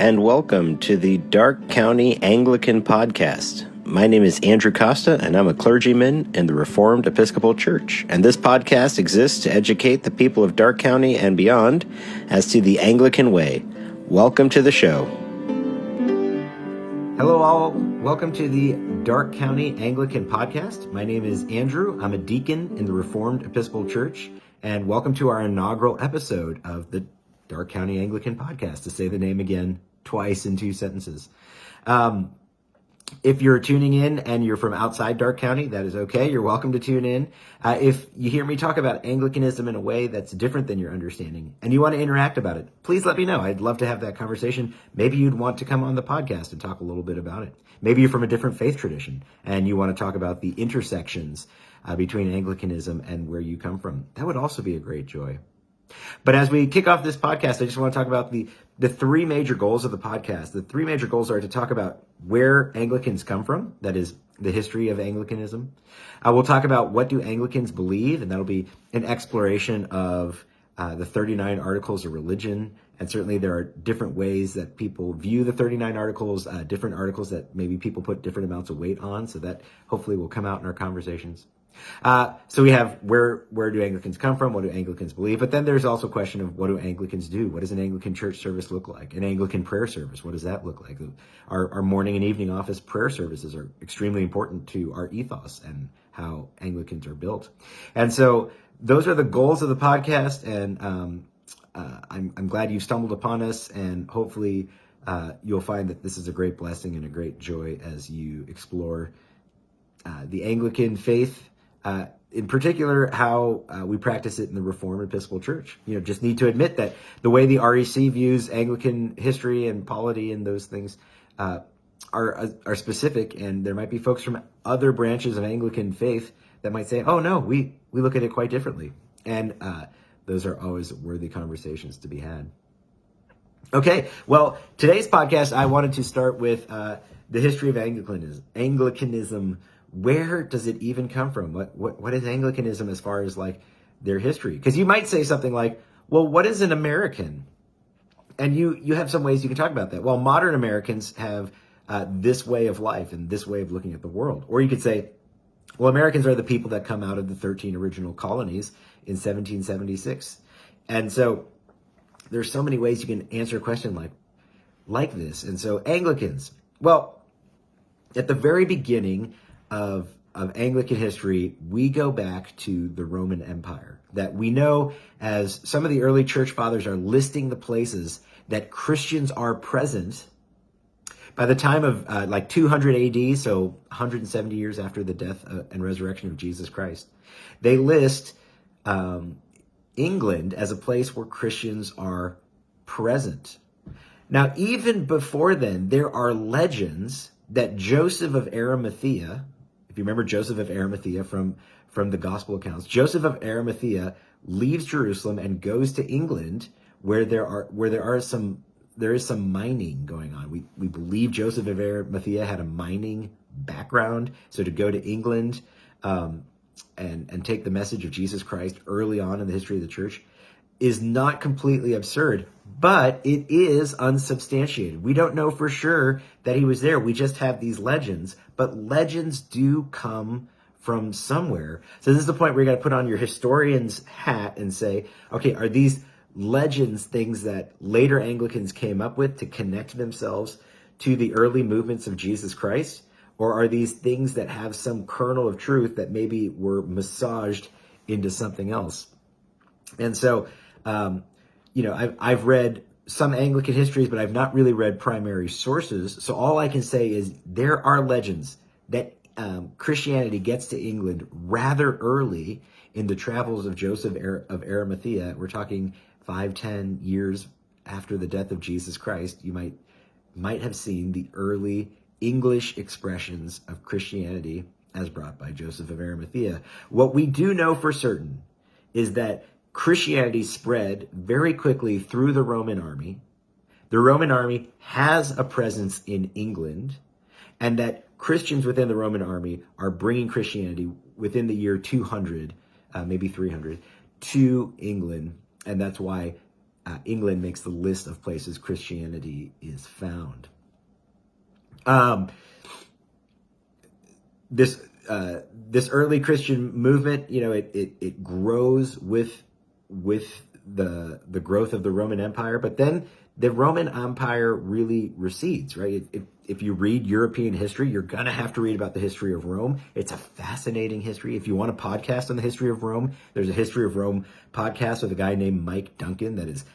and welcome to the Darke County Anglican Podcast. My name is Andrew Costa, and I'm a clergyman in the Reformed Episcopal Church. And this podcast exists to educate the people of Darke County and beyond as to the Anglican way. Welcome to the show. Hello all, welcome to the Darke County Anglican Podcast. My name is Andrew. I'm a deacon in the Reformed Episcopal Church, and welcome to our inaugural episode of the Darke County Anglican Podcast, to say the name again twice in two sentences. If you're tuning in and you're from outside Darke County, that is okay. You're welcome to tune in. If you hear me talk about Anglicanism in a way that's different than your understanding and you want to interact about it, please let me know. I'd love to have that conversation. Maybe you'd want to come on the podcast and talk a little bit about it. Maybe you're from a different faith tradition and you want to talk about the intersections between Anglicanism and where you come from. That would also be a great joy. But as we kick off this podcast, I just want to talk about the three major goals of the podcast. The three major goals are to talk about where Anglicans come from, that is the history of Anglicanism. We'll talk about what do Anglicans believe, and that'll be an exploration of the 39 Articles of Religion. And certainly there are different ways that people view the 39 articles, different articles that maybe people put different amounts of weight on, so that hopefully will come out in our conversations. So we have where do Anglicans come from? What do Anglicans believe? But then there's also a question of what do Anglicans do? What does an Anglican church service look like? An Anglican prayer service, what does that look like? Our morning and evening office prayer services are extremely important to our ethos and how Anglicans are built. And so those are the goals of the podcast. And I'm glad you've stumbled upon us, and hopefully you'll find that this is a great blessing and a great joy as you explore the Anglican faith. In particular, how we practice it in the Reformed Episcopal Church. Just need to admit that the way the REC views Anglican history and polity and those things are specific, and there might be folks from other branches of Anglican faith that might say, "Oh no, we look at it quite differently," and those are always worthy conversations to be had. Okay, well, today's podcast, I wanted to start with the history of Anglicanism. Where does it even come from? What is Anglicanism as far as like their history? Because you might say something like, well, what is an American? And you have some ways you can talk about that. Well, modern Americans have this way of life and this way of looking at the world. Or you could say, well, Americans are the people that come out of the 13 original colonies in 1776. And so there's so many ways you can answer a question like this. And so Anglicans, well, at the very beginning of Anglican history, we go back to the Roman Empire, that we know as some of the early church fathers are listing the places that Christians are present. By the time of 200 AD, so 170 years after the death and resurrection of Jesus Christ, they list England as a place where Christians are present. Now, even before then, there are legends that Joseph of Arimathea, if you remember Joseph of Arimathea from the gospel accounts, Joseph of Arimathea leaves Jerusalem and goes to England, where there is some mining going on. We believe Joseph of Arimathea had a mining background, so to go to England and take the message of Jesus Christ early on in the history of the church is not completely absurd, but it is unsubstantiated. We don't know for sure that he was there. We just have these legends, but legends do come from somewhere. So this is the point where you got to put on your historian's hat and say, okay, are these legends things that later Anglicans came up with to connect themselves to the early movements of Jesus Christ? Or are these things that have some kernel of truth that maybe were massaged into something else? And so, I've read some Anglican histories, but I've not really read primary sources. So all I can say is there are legends that Christianity gets to England rather early in the travels of Joseph of Arimathea. We're talking 5-10 years after the death of Jesus Christ. You might have seen the early English expressions of Christianity as brought by Joseph of Arimathea. What we do know for certain is that Christianity spread very quickly through the Roman army. The Roman army has a presence in England, and that Christians within the Roman army are bringing Christianity within the year 200, maybe 300, to England. And that's why England makes the list of places Christianity is found. This early Christian movement, it grows with the growth of the Roman Empire, but then the Roman Empire really recedes, right? If you read European history, you're going to have to read about the history of Rome. It's a fascinating history. If you want a podcast on the history of Rome, there's a History of Rome podcast with a guy named Mike Duncan that is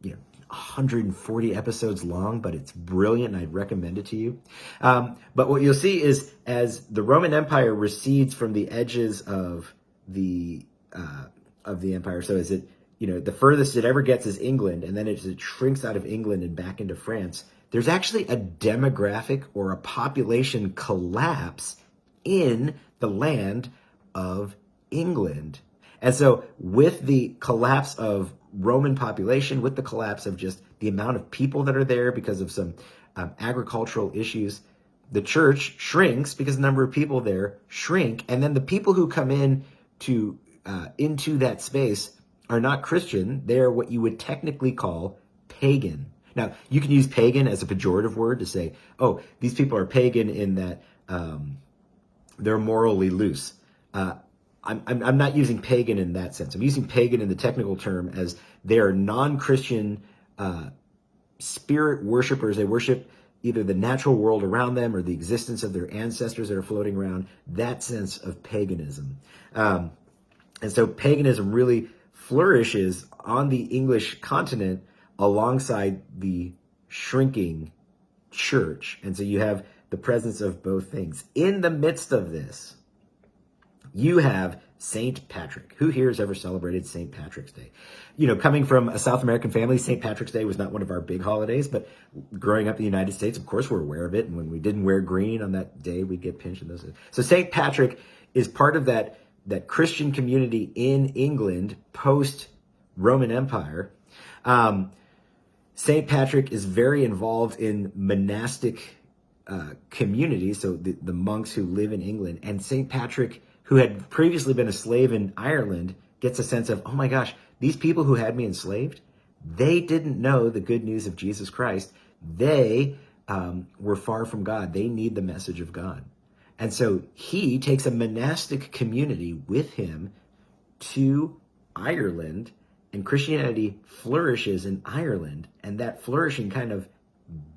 140 episodes long, but it's brilliant and I'd recommend it to you. But what you'll see is as the Roman Empire recedes from the edges of the empire, so as it, the furthest it ever gets is England, and then as it shrinks out of England and back into France, there's actually a demographic or a population collapse in the land of England. And so with the collapse of Roman population, with the collapse of just the amount of people that are there because of some agricultural issues, the church shrinks because the number of people there shrink. And then the people who come in into that space are not Christian. They're what you would technically call pagan. Now, you can use pagan as a pejorative word to say, oh, these people are pagan in that they're morally loose. I'm not using pagan in that sense. I'm using pagan in the technical term as they are non-Christian spirit worshipers. They worship either the natural world around them or the existence of their ancestors that are floating around, that sense of paganism. And so paganism really flourishes on the English continent alongside the shrinking church. And so you have the presence of both things. In the midst of this, you have St. Patrick. Who here has ever celebrated St. Patrick's Day? Coming from a South American family, St. Patrick's Day was not one of our big holidays, but growing up in the United States, of course, we're aware of it. And when we didn't wear green on that day, we'd get pinched in those. So St. Patrick is part of that Christian community in England post-Roman Empire. St. Patrick is very involved in monastic communities, so the monks who live in England. And St. Patrick, who had previously been a slave in Ireland, gets a sense of, oh my gosh, these people who had me enslaved, they didn't know the good news of Jesus Christ. They were far from God. They need the message of God. And so he takes a monastic community with him to Ireland, and Christianity flourishes in Ireland, and that flourishing kind of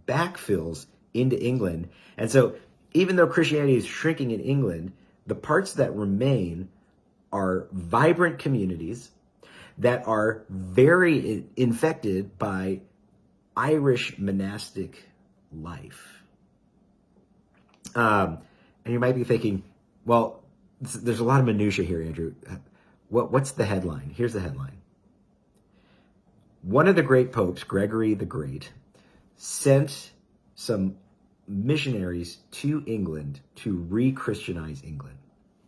backfills into England. And so even though Christianity is shrinking in England, the parts that remain are vibrant communities that are very infected by Irish monastic life. And you might be thinking, well, there's a lot of minutia here, Andrew. What's the headline? Here's the headline. One of the great popes, Gregory the Great, sent some missionaries to England to re-Christianize England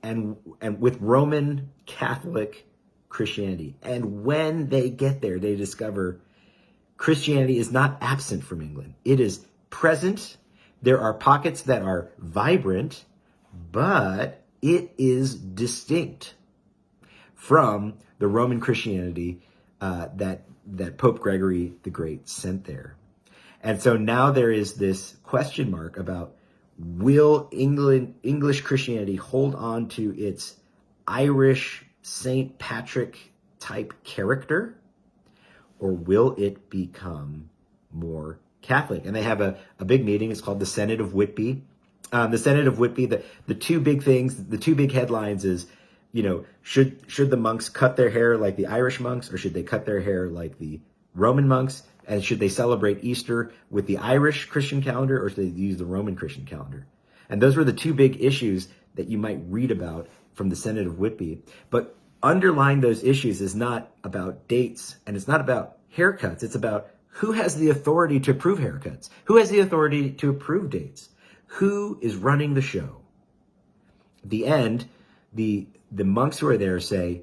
and with Roman Catholic Christianity. And when they get there, they discover Christianity is not absent from England. It is present. There are pockets that are vibrant, but it is distinct from the Roman Christianity that Pope Gregory the Great sent there. And so now there is this question mark about, will English Christianity hold on to its Irish St. Patrick type character, or will it become more Catholic? And they have a big meeting. It's called the Synod of Whitby. The Synod of Whitby, the two big things, the two big headlines is, should the monks cut their hair like the Irish monks, or should they cut their hair like the Roman monks? And should they celebrate Easter with the Irish Christian calendar, or should they use the Roman Christian calendar? And those were the two big issues that you might read about from the Synod of Whitby. But underlying those issues is not about dates, and it's not about haircuts. It's about who has the authority to approve haircuts? Who has the authority to approve dates? Who is running the show? At the end, the monks who are there say,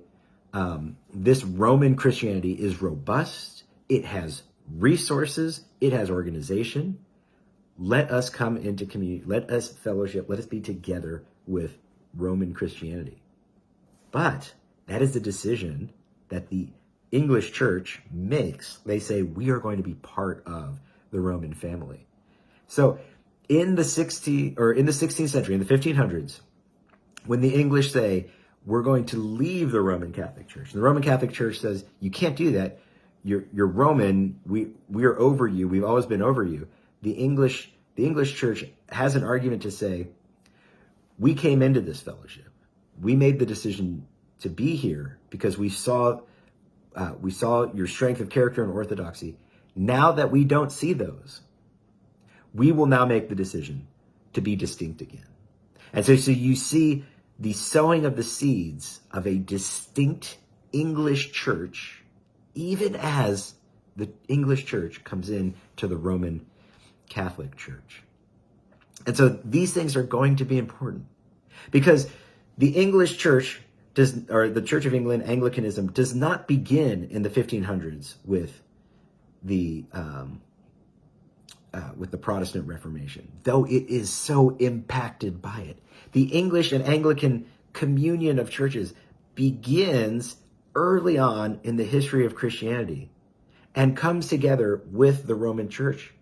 this Roman Christianity is robust. It has resources. It has organization. Let us come into community. Let us fellowship. Let us be together with Roman Christianity. But that is the decision that the English church makes, they say, we are going to be part of the Roman family. So in the 16th century, in the 1500s, when the English say, we're going to leave the Roman Catholic Church, and the Roman Catholic Church says, you can't do that. You're Roman. We are over you. We've always been over you. The English church has an argument to say, we came into this fellowship. We made the decision to be here because we saw your strength of character and orthodoxy. Now that we don't see those, we will now make the decision to be distinct again. And so you see the sowing of the seeds of a distinct English church, even as the English church comes in to the Roman Catholic Church. And so these things are going to be important because the English church the Church of England, Anglicanism, does not begin in the 1500s with the Protestant Reformation, though it is so impacted by it. The English and Anglican communion of churches begins early on in the history of Christianity and comes together with the Roman Church.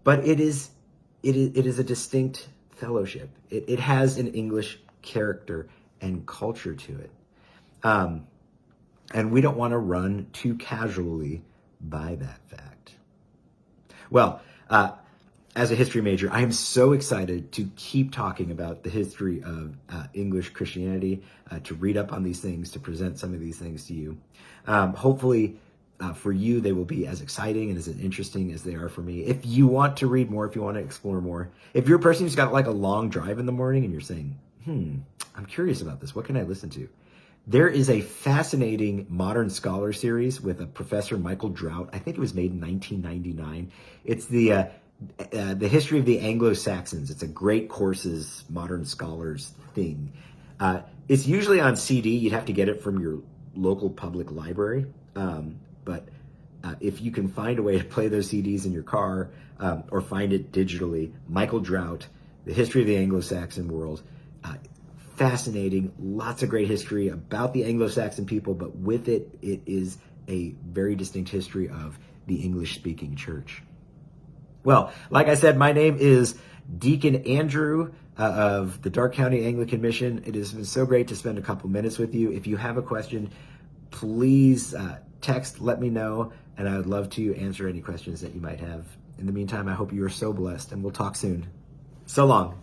But it is a distinct fellowship. It has an English character and culture to it. And we don't want to run too casually by that fact. Well, as a history major, I am so excited to keep talking about the history of English Christianity, to read up on these things, to present some of these things to you. Hopefully, for you, they will be as exciting and as interesting as they are for me. If you want to read more, if you want to explore more, if you're a person who's got like a long drive in the morning and you're saying, I'm curious about this, what can I listen to? There is a fascinating modern scholar series with a professor, Michael Drought. I think it was made in 1999. It's the history of the Anglo-Saxons. It's a great courses, modern scholars thing. It's usually on CD. You'd have to get it from your local public library. But if you can find a way to play those CDs in your car or find it digitally, Michael Drought, The History of the Anglo-Saxon World, fascinating, lots of great history about the Anglo-Saxon people, but with it, it is a very distinct history of the English-speaking church. Well, like I said, my name is Deacon Andrew of the Darke County Anglican Mission. It has been so great to spend a couple minutes with you. If you have a question, please text, let me know, and I would love to answer any questions that you might have. In the meantime, I hope you are so blessed, and we'll talk soon. So long.